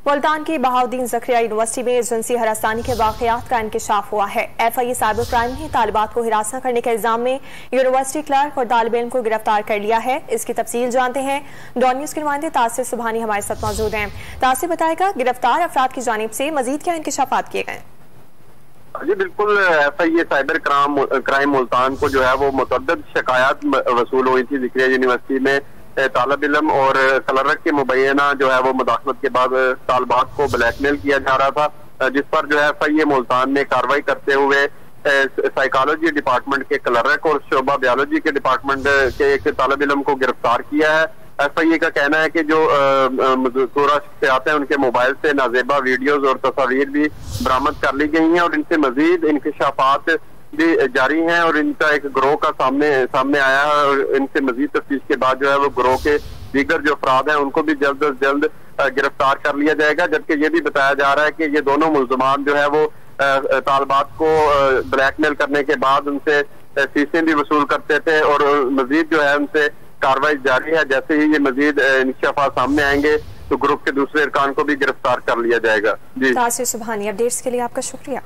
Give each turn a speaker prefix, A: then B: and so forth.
A: मुल्तान की बहाउद्दीन ज़करिया यूनिवर्सिटी में जिनसी हरासानी के वाक़यात का इंकशाफ हुआ है। FIA साइबर क्राइम ने तालिबात को हिरासत करने के इल्जाम में यूनिवर्सिटी क्लर्क और तालिब इल्म को गिरफ्तार कर लिया है। इसकी तफसील जानते हैं। डॉन न्यूज़ के नुमाइंदे तासिर सुबहानी हमारे साथ मौजूद हैं। तासिर बताएगा, गिरफ्तार अफराद की जानिब से मजीद क्या इंकशाफात किए गए?
B: जी बिल्कुल, FIA साइबर क्राइम मुल्तान को जो है वो मुतअद्दिद शिकायत वसूल हुई थी ज़करिया यूनिवर्सिटी में तालिब इल्म और क्लर्क के मुबैना जो है वो मुदाखलत के बाद तालिबात को ब्लैकमेल किया जा रहा था, जिस पर जो है FIA मुल्तान ने कार्रवाई करते हुए साइकोलॉजी डिपार्टमेंट के क्लर्क और शोबा बायोलॉजी के डिपार्टमेंट के एक तालिब इल्म को गिरफ्तार किया है। FIA का कहना है कि जो मज़कूरा शख्सियात हैं उनके मोबाइल से नाजेबा वीडियोज और तस्वीर भी बरामद कर ली गई हैं और इनसे मजीद इंकशाफात भी जारी हैं और इनका एक ग्रोह का सामने आया है और इनसे मजीद तफ्तीश के बाद जो है वो ग्रोह के दीगर जो अफराद हैं उनको भी जल्द अज जल्द गिरफ्तार कर लिया जाएगा। जबकि ये भी बताया जा रहा है कि ये दोनों मुल्ज़मान जो है वो तालिबात को ब्लैकमेल करने के बाद उनसे फीसें भी वसूल करते थे और मजीद जो है उनसे कार्रवाई जारी है। जैसे ही ये मजीद इंकशाफात सामने आएंगे तो ग्रुप के दूसरे अरकान को भी गिरफ्तार कर लिया जाएगा। जी
A: तासिर सुबहानी, अपडेट्स के लिए आपका शुक्रिया।